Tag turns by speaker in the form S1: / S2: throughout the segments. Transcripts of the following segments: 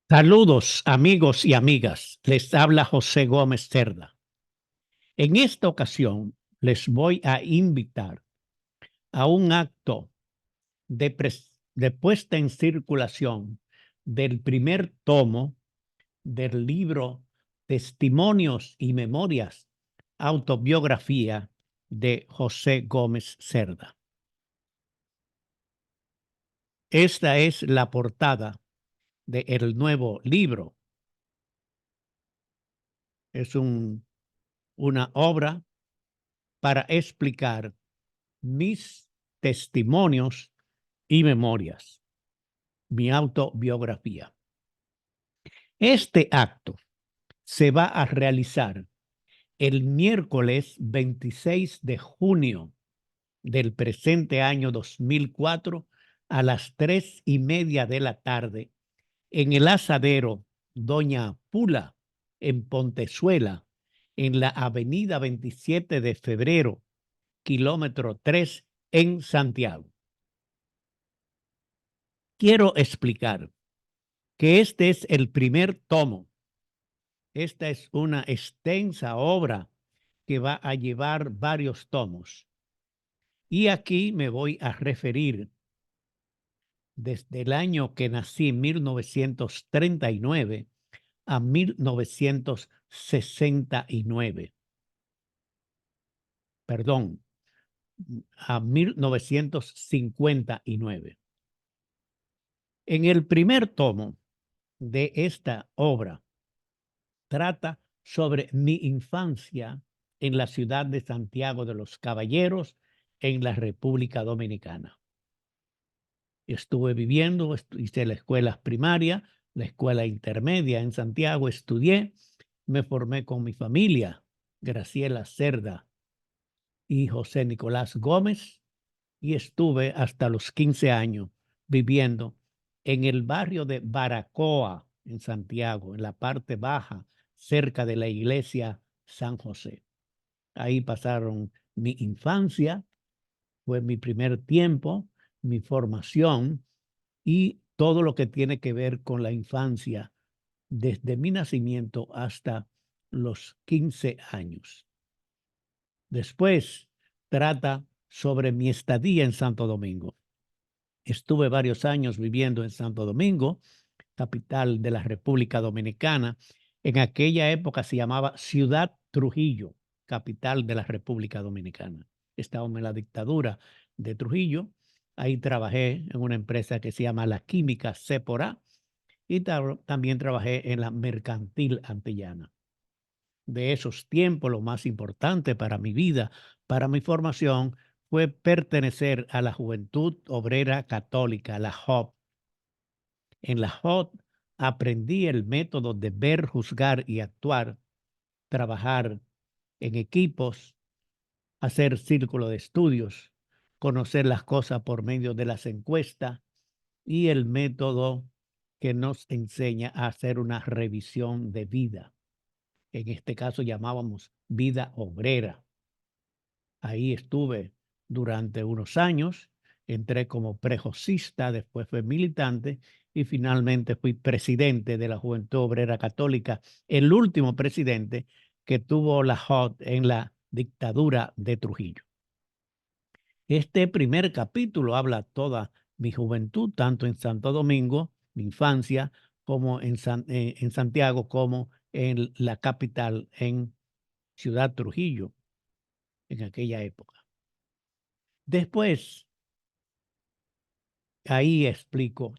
S1: Saludos amigos y amigas, les habla José Gómez Cerda. En esta ocasión les voy a invitar a un acto de puesta en circulación del primer tomo del libro Testimonios y Memorias, autobiografía de José Gómez Cerda. Esta es la portada del nuevo libro. Es una obra para explicar mis testimonios y memorias, mi autobiografía. Este acto se va a realizar el miércoles 26 de junio del presente año 2004 a las 3:30 de la tarde en el asadero Doña Pula en Pontezuela, en la avenida 27 de febrero, kilómetro 3 en Santiago. Quiero explicar que este es el primer tomo. Esta es una extensa obra que va a llevar varios tomos. Y aquí me voy a referir desde el año que nací, 1939, a 1969. Perdón, a 1959. En el primer tomo de esta obra trata sobre mi infancia en la ciudad de Santiago de los Caballeros, en la República Dominicana. Estuve viviendo, hice la escuela primaria, la escuela intermedia en Santiago, estudié, me formé con mi familia, Graciela Cerda y José Nicolás Gómez, y estuve hasta los 15 años viviendo en el barrio de Baracoa, en Santiago, en la parte baja, cerca de la iglesia San José. Ahí pasaron mi infancia, fue mi primer tiempo, mi formación y todo lo que tiene que ver con la infancia desde mi nacimiento hasta los 15 años. Después trata sobre mi estadía en Santo Domingo. Estuve varios años viviendo en Santo Domingo, capital de la República Dominicana. En aquella época se llamaba Ciudad Trujillo, capital de la República Dominicana. Estábamos en la dictadura de Trujillo. Ahí trabajé en una empresa que se llama La Química Cepora y también trabajé en la Mercantil Antillana. De esos tiempos, lo más importante para mi vida, para mi formación, fue pertenecer a la Juventud Obrera Católica, la JOC. En la JOC aprendí el método de ver, juzgar y actuar, trabajar en equipos, hacer círculo de estudios, conocer las cosas por medio de las encuestas y el método que nos enseña a hacer una revisión de vida. En este caso llamábamos vida obrera. Ahí estuve durante unos años, entré como prejocista, después fui militante y finalmente fui presidente de la Juventud Obrera Católica, el último presidente que tuvo la JOT en la dictadura de Trujillo. Este primer capítulo habla toda mi juventud, tanto en Santo Domingo, mi infancia, como en Santiago, como en la capital, en Ciudad Trujillo, en aquella época. Después, ahí explico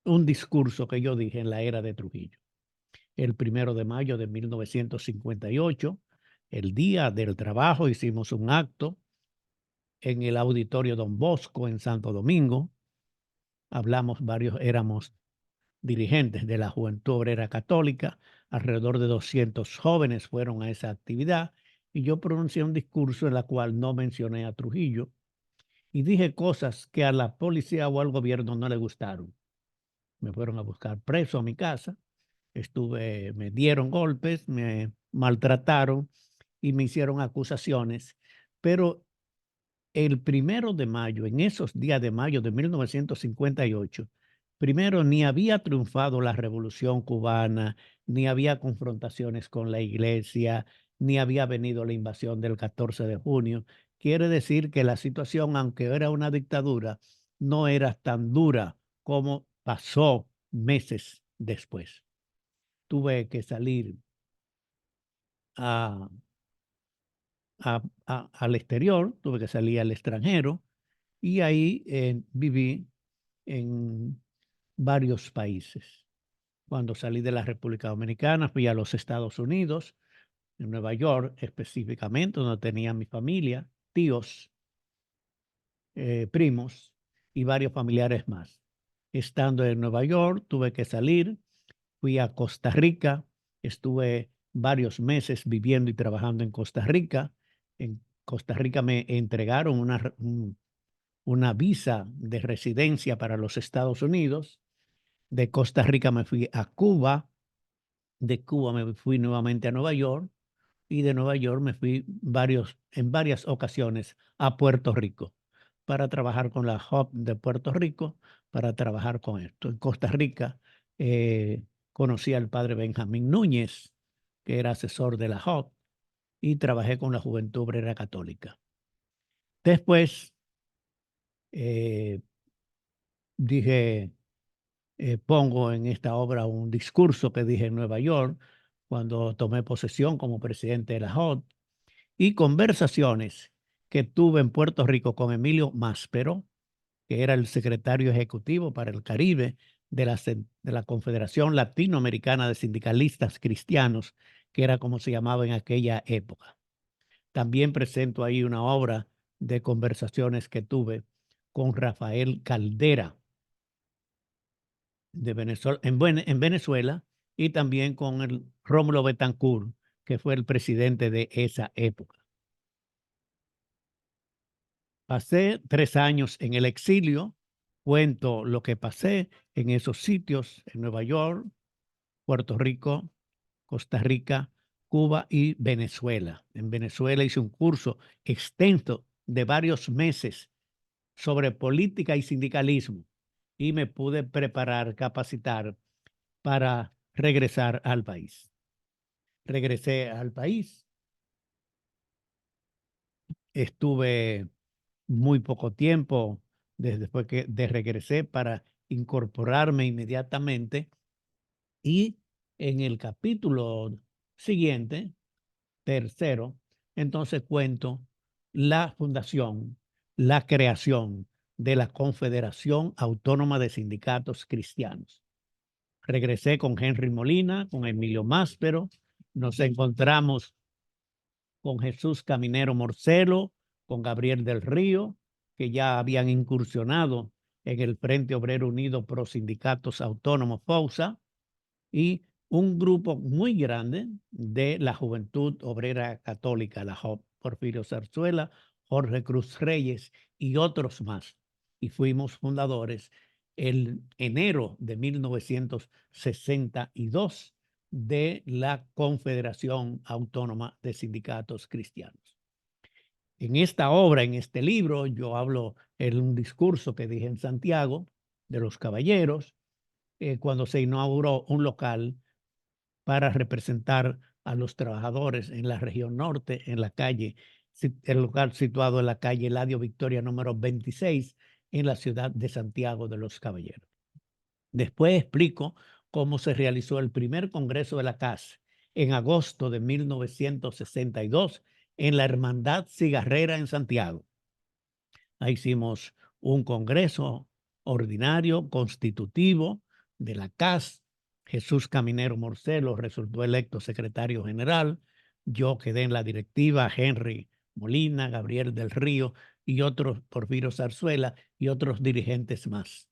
S1: un discurso que yo dije en la era de Trujillo. El 1 de mayo de 1958, el Día del Trabajo, hicimos un acto en el Auditorio Don Bosco en Santo Domingo. Éramos dirigentes de la Juventud Obrera Católica, alrededor de 200 jóvenes fueron a esa actividad y yo pronuncié un discurso en el cual no mencioné a Trujillo y dije cosas que a la policía o al gobierno no le gustaron. Me fueron a buscar preso a mi casa, me dieron golpes, me maltrataron y me hicieron acusaciones, pero el 1 de mayo, en esos días de mayo de 1958, Primero, ni había triunfado la Revolución Cubana, ni había confrontaciones con la iglesia, ni había venido la invasión del 14 de junio. Quiere decir que la situación, aunque era una dictadura, no era tan dura como pasó meses después. Tuve que salir a al exterior, tuve que salir al extranjero y ahí viví en varios países. Cuando salí de la República Dominicana, fui a los Estados Unidos, en Nueva York específicamente, donde tenía mi familia, tíos, primos y varios familiares más. Estando en Nueva York, tuve que salir, fui a Costa Rica, estuve varios meses viviendo y trabajando en Costa Rica. En Costa Rica me entregaron una visa de residencia para los Estados Unidos. De Costa Rica me fui a Cuba, de Cuba me fui nuevamente a Nueva York y de Nueva York me fui en varias ocasiones a Puerto Rico para trabajar con la Hub de Puerto Rico, para trabajar con esto. En Costa Rica conocí al padre Benjamín Núñez, que era asesor de la Hub, y trabajé con la Juventud Obrera Católica. Después eh, dije, pongo en esta obra un discurso que dije en Nueva York cuando tomé posesión como presidente de la Hub y conversaciones que tuve en Puerto Rico con Emilio Máspero, que era el secretario ejecutivo para el Caribe de la Confederación Latinoamericana de Sindicalistas Cristianos, que era como se llamaba en aquella época. También presento ahí una obra de conversaciones que tuve con Rafael Caldera de Venezuela, en Venezuela, y también con el Rómulo Betancourt, que fue el presidente de esa época. Pasé 3 años en el exilio, cuento lo que pasé en esos sitios, en Nueva York, Puerto Rico, Costa Rica, Cuba y Venezuela. En Venezuela hice un curso extenso de varios meses sobre política y sindicalismo y me pude preparar, capacitar para regresar al país. Regresé al país, estuve muy poco tiempo después que regresé para incorporarme inmediatamente y en el capítulo siguiente, tercero, entonces cuento la fundación, la creación de la Confederación Autónoma de Sindicatos Cristianos. Regresé con Henry Molina, con Emilio Máspero, nos encontramos con Jesús Caminero Morcelo, con Gabriel del Río, que ya habían incursionado en el Frente Obrero Unido Pro Sindicatos Autónomos FOUSA, y un grupo muy grande de la Juventud Obrera Católica, la JOP, Porfirio Zarzuela, Jorge Cruz Reyes y otros más. Y fuimos fundadores en enero de 1962 de la Confederación Autónoma de Sindicatos Cristianos. En esta obra, en este libro, yo hablo en un discurso que dije en Santiago de los Caballeros, cuando se inauguró un local para representar a los trabajadores en la región norte, en la calle, el local situado en la calle Eladio Victoria número 26, en la ciudad de Santiago de los Caballeros. Después explico cómo se realizó el primer congreso de la CAS en agosto de 1962 en la Hermandad Cigarrera en Santiago. Ahí hicimos un congreso ordinario constitutivo de la CAS. Jesús Caminero Morcelo resultó electo secretario general. Yo quedé en la directiva, Henry Molina, Gabriel del Río y otros, Porfirio Zarzuela y otros dirigentes más.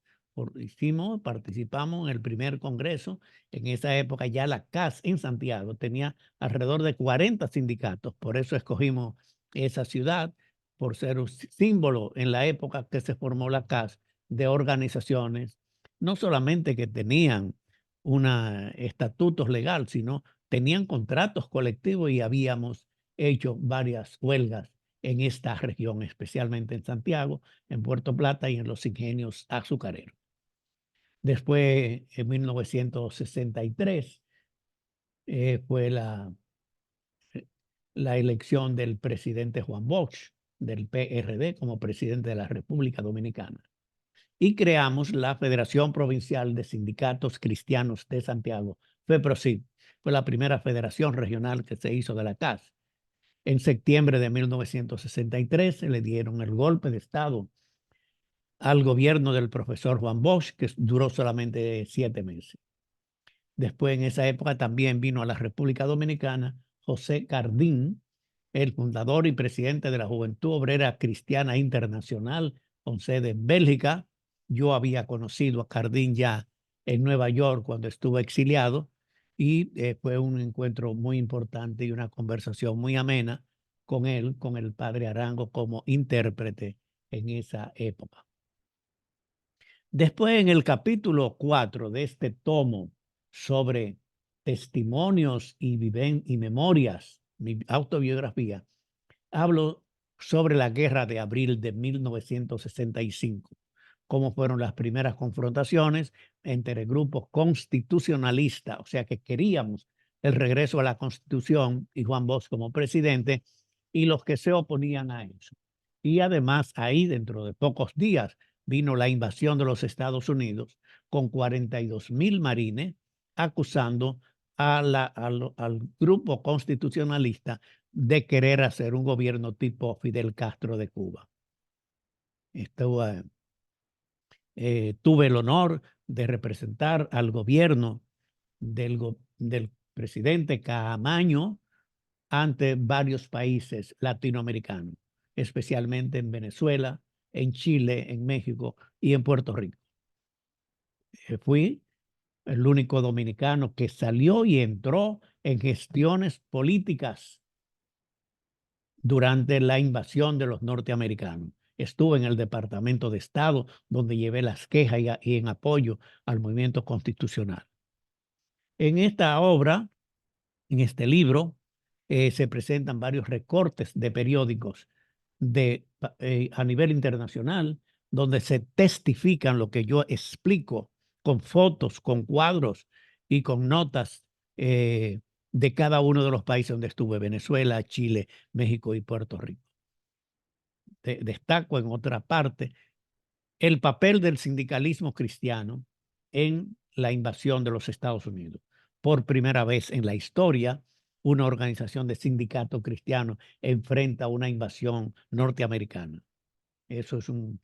S1: Participamos en el primer congreso. En esa época ya la CAS en Santiago tenía alrededor de 40 sindicatos. Por eso escogimos esa ciudad, por ser un símbolo en la época que se formó la CAS de organizaciones, no solamente que tenían estatutos legal, sino tenían contratos colectivos y habíamos hecho varias huelgas en esta región, especialmente en Santiago, en Puerto Plata y en los ingenios azucareros. Después, en 1963, fue la elección del presidente Juan Bosch, del PRD, como presidente de la República Dominicana. Y creamos la Federación Provincial de Sindicatos Cristianos de Santiago, FEPROSID. Fue la primera federación regional que se hizo de la CAS. En septiembre de 1963 se le dieron el golpe de Estado al gobierno del profesor Juan Bosch, que duró solamente 7 meses. Después, en esa época, también vino a la República Dominicana José Cardín, el fundador y presidente de la Juventud Obrera Cristiana Internacional, con sede en Bélgica. Yo había conocido a Cardín ya en Nueva York cuando estuvo exiliado y fue un encuentro muy importante y una conversación muy amena con él, con el padre Arango como intérprete en esa época. Después, en el capítulo 4 de este tomo sobre testimonios y memorias, mi autobiografía, hablo sobre la Guerra de Abril de 1965, cómo fueron las primeras confrontaciones entre grupos constitucionalistas, o sea, que queríamos el regreso a la Constitución y Juan Bosch como presidente, y los que se oponían a eso. Y además, ahí dentro de pocos días vino la invasión de los Estados Unidos con 42,000 marines acusando al grupo constitucionalista de querer hacer un gobierno tipo Fidel Castro de Cuba. Tuve el honor de representar al gobierno del presidente Caamaño ante varios países latinoamericanos, especialmente en Venezuela, en Chile, en México y en Puerto Rico. Fui el único dominicano que salió y entró en gestiones políticas durante la invasión de los norteamericanos. Estuve en el Departamento de Estado, donde llevé las quejas y en apoyo al movimiento constitucional. En esta obra, en este libro, se presentan varios recortes de periódicos a nivel internacional, donde se testifican lo que yo explico con fotos, con cuadros y con notas de cada uno de los países donde estuve: Venezuela, Chile, México y Puerto Rico. Destaco en otra parte el papel del sindicalismo cristiano en la invasión de los Estados Unidos. Por primera vez en la historia, una organización de sindicato cristiano enfrenta una invasión norteamericana. Eso es un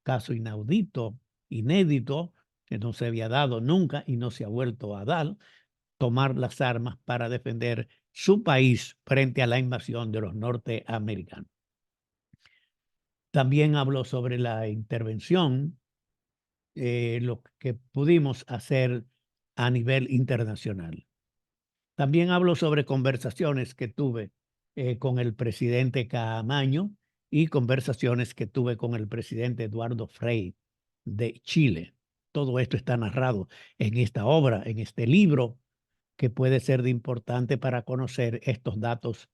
S1: caso inaudito, inédito, que no se había dado nunca y no se ha vuelto a dar, tomar las armas para defender su país frente a la invasión de los norteamericanos. También habló sobre la intervención, lo que pudimos hacer a nivel internacional. También hablo sobre conversaciones que tuve con el presidente Caamaño y conversaciones que tuve con el presidente Eduardo Frei de Chile. Todo esto está narrado en esta obra, en este libro, que puede ser de importante para conocer estos datos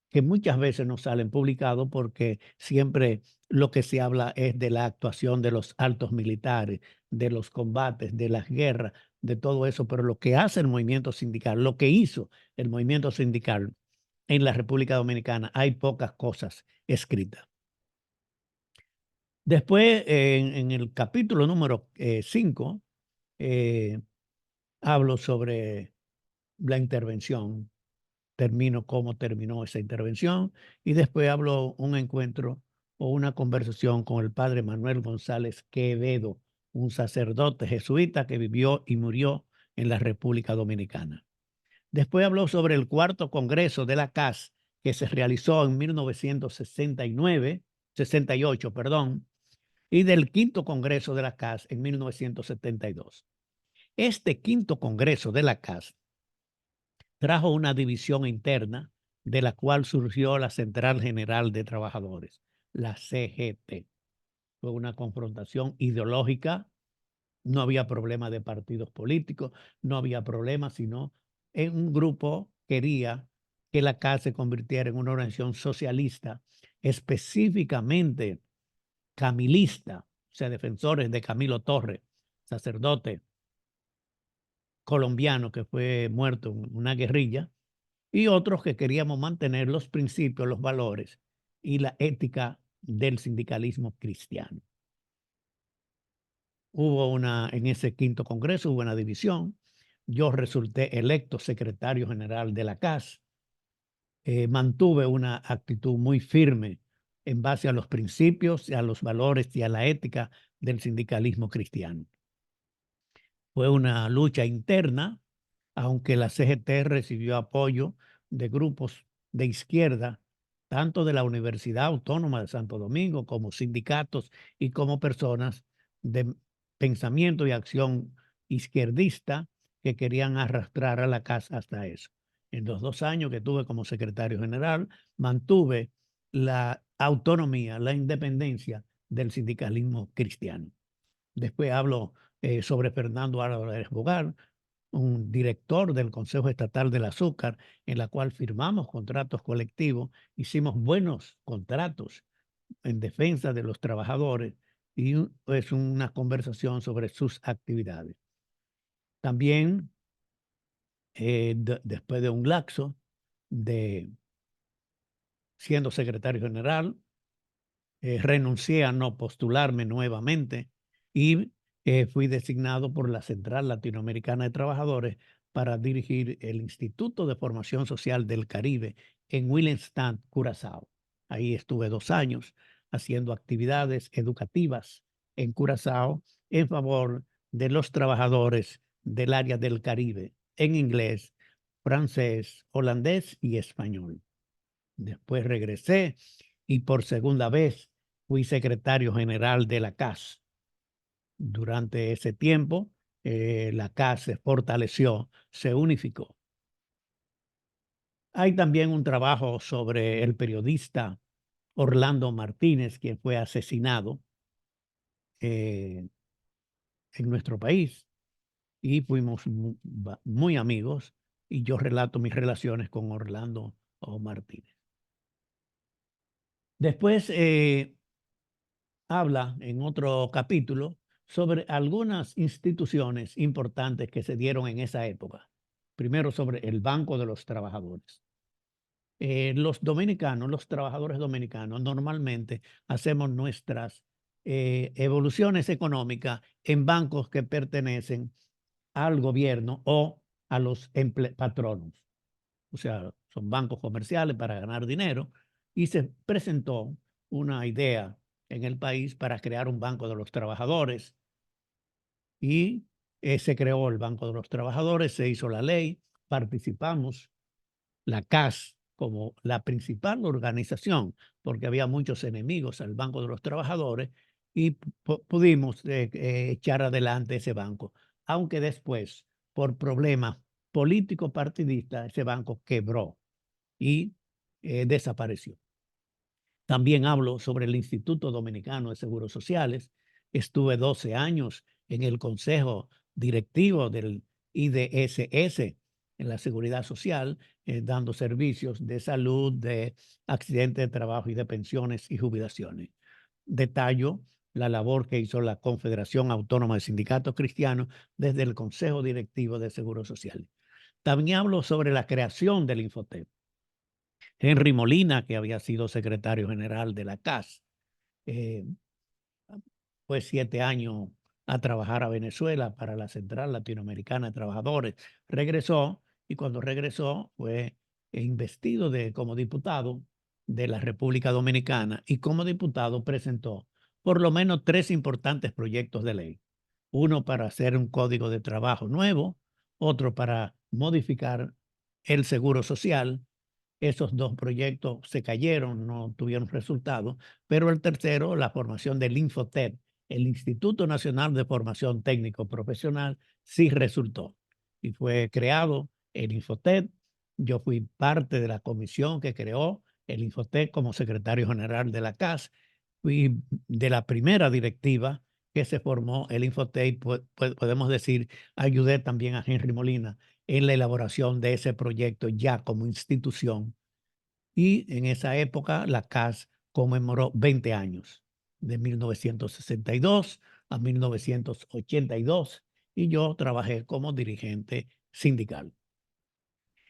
S1: que muchas veces no salen publicados, porque siempre lo que se habla es de la actuación de los altos militares, de los combates, de las guerras, de todo eso, pero lo que hace el movimiento sindical, lo que hizo el movimiento sindical en la República Dominicana, hay pocas cosas escritas. Después, en el capítulo número 5, hablo sobre la intervención. Termino cómo terminó esa intervención y después hablo un encuentro o una conversación con el padre Manuel González Quevedo, un sacerdote jesuita que vivió y murió en la República Dominicana. Después habló sobre el cuarto congreso de la CAS, que se realizó en 1968, perdón, y del quinto congreso de la CAS en 1972. Este quinto congreso de la CAS trajo una división interna, de la cual surgió la Central General de Trabajadores, la CGT. Fue una confrontación ideológica, no había problema de partidos políticos, no había problema, sino en un grupo quería que la CAS se convirtiera en una organización socialista, específicamente camilista, o sea, defensores de Camilo Torres, sacerdote colombiano que fue muerto en una guerrilla, y otros que queríamos mantener los principios, los valores y la ética del sindicalismo cristiano. En ese quinto congreso hubo una división. Yo resulté electo secretario general de la CAS. Mantuve una actitud muy firme en base a los principios, a los valores y a la ética del sindicalismo cristiano. Fue una lucha interna, aunque la CGT recibió apoyo de grupos de izquierda, tanto de la Universidad Autónoma de Santo Domingo como sindicatos y como personas de pensamiento y acción izquierdista que querían arrastrar a la casa hasta eso. En los 2 años que tuve como secretario general, mantuve la autonomía, la independencia del sindicalismo cristiano. Después hablo sobre Fernando Álvarez Bogar, un director del Consejo Estatal del Azúcar, en la cual firmamos contratos colectivos, hicimos buenos contratos en defensa de los trabajadores y es una conversación sobre sus actividades. También, después de un lapso de siendo secretario general, renuncié a no postularme nuevamente y fui designado por la Central Latinoamericana de Trabajadores para dirigir el Instituto de Formación Social del Caribe en Willemstad, Curazao. Ahí estuve 2 años haciendo actividades educativas en Curazao en favor de los trabajadores del área del Caribe en inglés, francés, holandés y español. Después regresé y por segunda vez fui secretario general de la CAS. Durante ese tiempo, la CAS se fortaleció, se unificó. Hay también un trabajo sobre el periodista Orlando Martínez, quien fue asesinado en nuestro país y fuimos muy amigos y yo relato mis relaciones con Orlando Martínez. Después habla en otro capítulo sobre algunas instituciones importantes que se dieron en esa época. Primero sobre el Banco de los Trabajadores. Los dominicanos, los trabajadores dominicanos, normalmente hacemos nuestras evoluciones económicas en bancos que pertenecen al gobierno o a los patronos. O sea, son bancos comerciales para ganar dinero y se presentó una idea en el país para crear un banco de los trabajadores y se creó el Banco de los Trabajadores, se hizo la ley, participamos, la CAS como la principal organización, porque había muchos enemigos al Banco de los Trabajadores y pudimos echar adelante ese banco, aunque después, por problemas políticos partidistas, ese banco quebró y desapareció. También hablo sobre el Instituto Dominicano de Seguros Sociales. Estuve 12 años en el consejo directivo del IDSS, en la Seguridad Social, dando servicios de salud, de accidentes de trabajo y de pensiones y jubilaciones. Detallo la labor que hizo la Confederación Autónoma de Sindicatos Cristianos desde el Consejo Directivo de Seguros Sociales. También hablo sobre la creación del Infotep. Henry Molina, que había sido secretario general de la CAS, eh, fue 7 años a trabajar a Venezuela para la Central Latinoamericana de Trabajadores. Regresó y cuando regresó fue investido como diputado de la República Dominicana y como diputado presentó por lo menos 3 importantes proyectos de ley. Uno para hacer un código de trabajo nuevo, otro para modificar el seguro social. Esos 2 proyectos se cayeron, no tuvieron resultado, pero el tercero, la formación del Infotep, el Instituto Nacional de Formación Técnico Profesional, sí resultó. Y fue creado el Infotep. Yo fui parte de la comisión que creó el Infotep como secretario general de la CAS. Fui de la primera directiva que se formó el Infotep. Podemos decir, ayudé también a Henry Molina en la elaboración de ese proyecto ya como institución. Y en esa época la CAS conmemoró 20 años, de 1962 a 1982 y yo trabajé como dirigente sindical.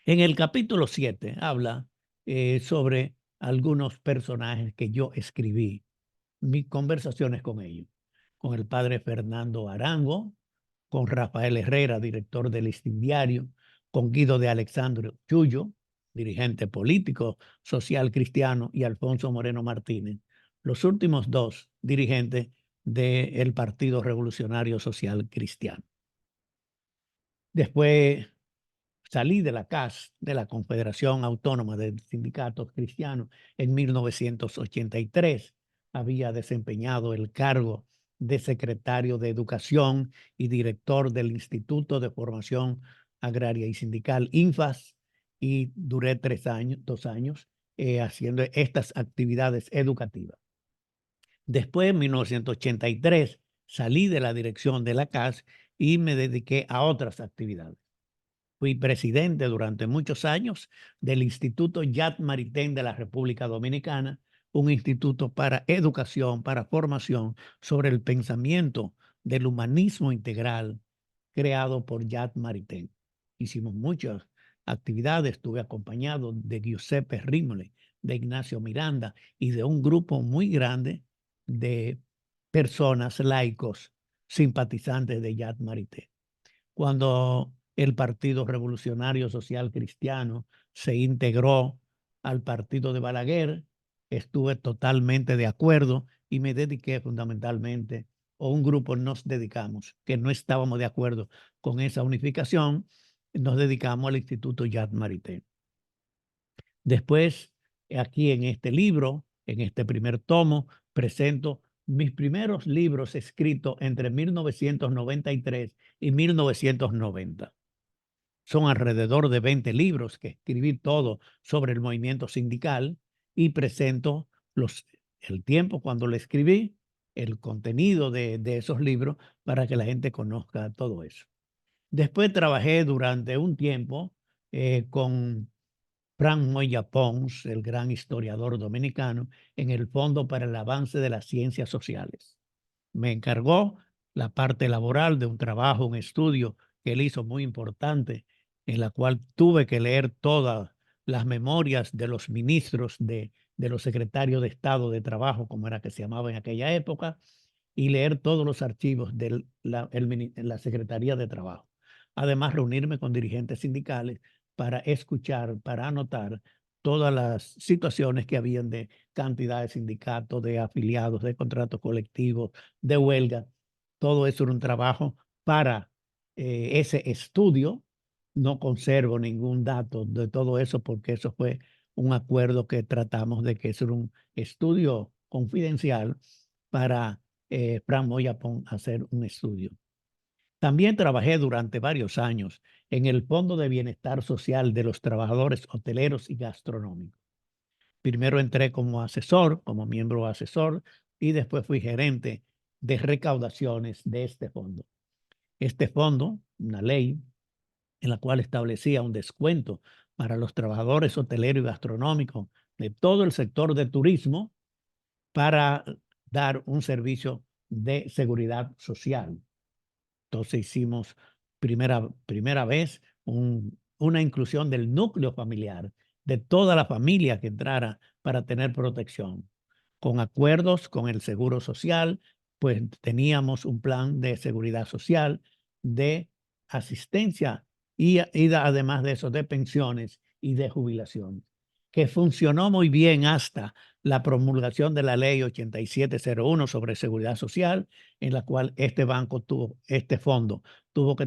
S1: En el capítulo 7 habla sobre algunos personajes que yo escribí, mis conversaciones con ellos, con el padre Fernando Arango, con Rafael Herrera, director del Listín Diario, con Guido de Alexandro Chullo, dirigente político, social cristiano, y Alfonso Moreno Martínez, los últimos dos dirigentes del Partido Revolucionario Social Cristiano. Después salí de la CAS, de la Confederación Autónoma de Sindicatos Cristianos, en 1983. Había desempeñado el cargo de secretario de Educación y director del Instituto de Formación Agraria y Sindical, INFAS, y duré 2 años haciendo estas actividades educativas. Después, en 1983, salí de la dirección de la CAS y me dediqué a otras actividades. Fui presidente durante muchos años del Instituto Yad Maritain de la República Dominicana, un instituto para educación, para formación sobre el pensamiento del humanismo integral creado por Yad Maritain. Hicimos muchas actividades, estuve acompañado de Giuseppe Rimole, de Ignacio Miranda y de un grupo muy grande de personas, laicos, simpatizantes de Yad Maritain. Cuando el Partido Revolucionario Social Cristiano se integró al partido de Balaguer, estuve totalmente de acuerdo y me dediqué fundamentalmente, o un grupo nos dedicamos, que no estábamos de acuerdo con esa unificación, nos dedicamos al Instituto Yad Maritain. Después, aquí en este libro, en este primer tomo, presento mis primeros libros escritos entre 1993 y 1990. Son alrededor de 20 libros que escribí todo sobre el movimiento sindical y presento el tiempo cuando lo escribí, el contenido de esos libros para que la gente conozca todo eso. Después trabajé durante un tiempo con Frank Moya Pons, el gran historiador dominicano, en el Fondo para el Avance de las Ciencias Sociales. Me encargó la parte laboral de un trabajo, un estudio que él hizo muy importante, en la cual tuve que leer todas las memorias de los ministros, de los secretarios de Estado de Trabajo, como era que se llamaba en aquella época, y leer todos los archivos de la Secretaría de Trabajo. Además, reunirme con dirigentes sindicales para escuchar, para anotar todas las situaciones que habían de cantidad de sindicatos, de afiliados, de contratos colectivos, de huelga. Todo eso era un trabajo para ese estudio. No conservo ningún dato de todo eso porque eso fue un acuerdo que tratamos de que eso era un estudio confidencial para Fran Moyapón hacer un estudio. También trabajé durante varios años en el Fondo de Bienestar Social de los Trabajadores Hoteleros y Gastronómicos. Primero entré como asesor, como miembro asesor, y después fui gerente de recaudaciones de este fondo. Este fondo, una ley en la cual establecía un descuento para los trabajadores hoteleros y gastronómicos de todo el sector de turismo para dar un servicio de seguridad social. Entonces hicimos primera vez una inclusión del núcleo familiar, de toda la familia que entrara para tener protección. Con acuerdos con el Seguro Social, pues teníamos un plan de seguridad social, de asistencia y además de eso, de pensiones y de jubilación, que funcionó muy bien hasta la promulgación de la ley 8701 sobre seguridad social, en la cual este fondo tuvo que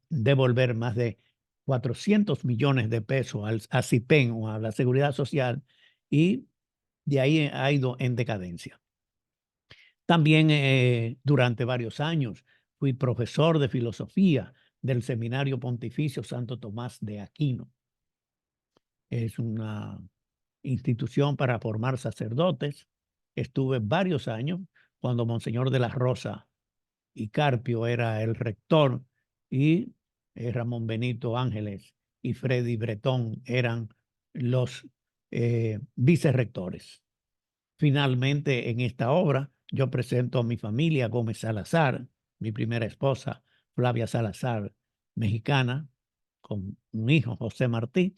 S1: devolver más de 400 millones de pesos a CIPEN o a la Seguridad Social, y de ahí ha ido en decadencia. También durante varios años fui profesor de filosofía del Seminario Pontificio Santo Tomás de Aquino. Es una institución para formar sacerdotes. Estuve varios años cuando Monseñor de la Rosa y Carpio era el rector y Ramón Benito Ángeles y Freddy Bretón eran los vicerrectores. Finalmente, en esta obra Yo presento a mi familia Gómez Salazar, mi primera esposa, Flavia Salazar, mexicana, con un hijo, José Martí,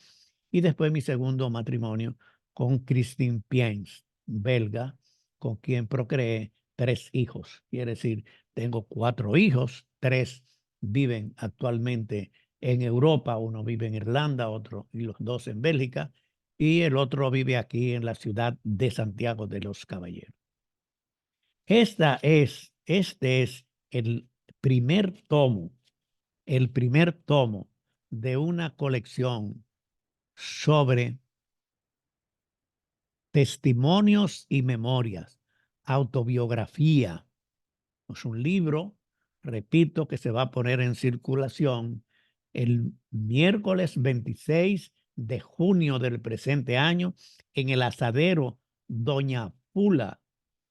S1: y después mi segundo matrimonio con Christine Piens, belga, con quien procreé 3 hijos. Quiere decir, tengo 4 hijos, 3 viven actualmente en Europa, uno vive en Irlanda, otro y los 2 en Bélgica, y el otro vive aquí en la ciudad de Santiago de los Caballeros. Este es primer tomo, el primer tomo de una colección sobre testimonios y memorias, autobiografía. Es un libro, repito, que se va a poner en circulación el miércoles 26 de junio del presente año en el asadero Doña Pula,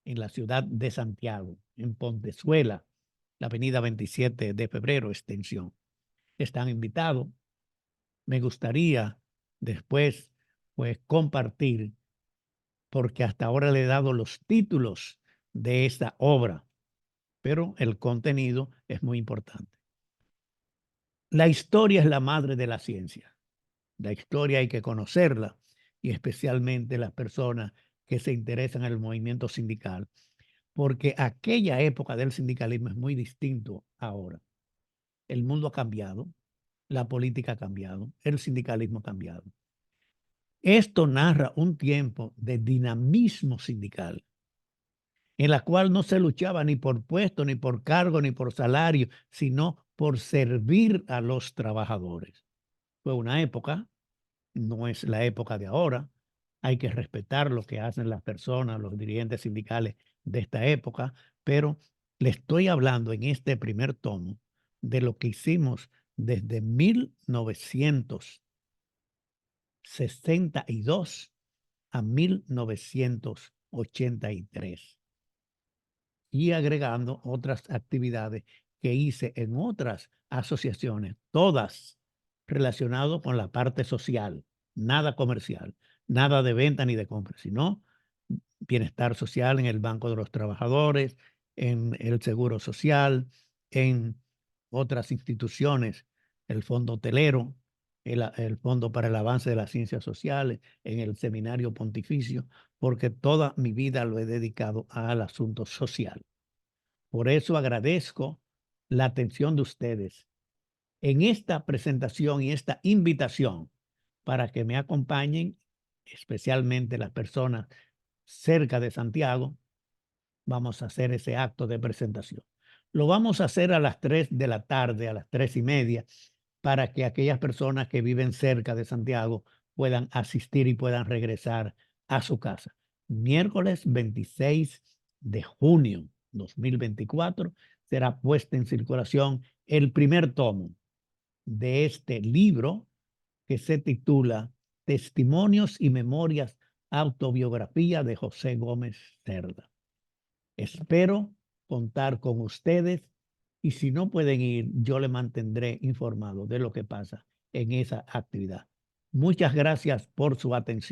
S1: en la ciudad de Santiago, en Pontezuela, la avenida 27 de febrero, extensión. Están invitados. Me gustaría después, pues, compartir, porque hasta ahora le he dado los títulos de esta obra, pero el contenido es muy importante. La historia es la madre de la ciencia. La historia hay que conocerla, y especialmente las personas que se interesan en el movimiento sindical, porque aquella época del sindicalismo es muy distinto ahora. El mundo ha cambiado, la política ha cambiado, el sindicalismo ha cambiado. Esto narra un tiempo de dinamismo sindical, en la cual no se luchaba ni por puesto, ni por cargo, ni por salario, sino por servir a los trabajadores. Fue una época, no es la época de ahora. Hay que respetar lo que hacen las personas, los dirigentes sindicales de esta época, pero le estoy hablando en este primer tomo de lo que hicimos desde 1962 a 1983, y agregando otras actividades que hice en otras asociaciones, todas relacionadas con la parte social, nada comercial, nada de venta ni de compra, sino bienestar social en el Banco de los Trabajadores, en el Seguro Social, en otras instituciones, el Fondo Hotelero, el Fondo para el Avance de las Ciencias Sociales, en el Seminario Pontificio, porque toda mi vida lo he dedicado al asunto social. Por eso agradezco la atención de ustedes en esta presentación y esta invitación para que me acompañen, especialmente las personas cerca de Santiago. Vamos a hacer ese acto de presentación. Lo vamos a hacer a las 3 de la tarde, a las 3:30, para que aquellas personas que viven cerca de Santiago puedan asistir y puedan regresar a su casa. Miércoles 26 de junio 2024 será puesta en circulación el primer tomo de este libro, que se titula Testimonios y Memorias, Autobiografía de José Gómez Cerda. Espero contar con ustedes, y si no pueden ir, yo le mantendré informado de lo que pasa en esa actividad. Muchas gracias por su atención.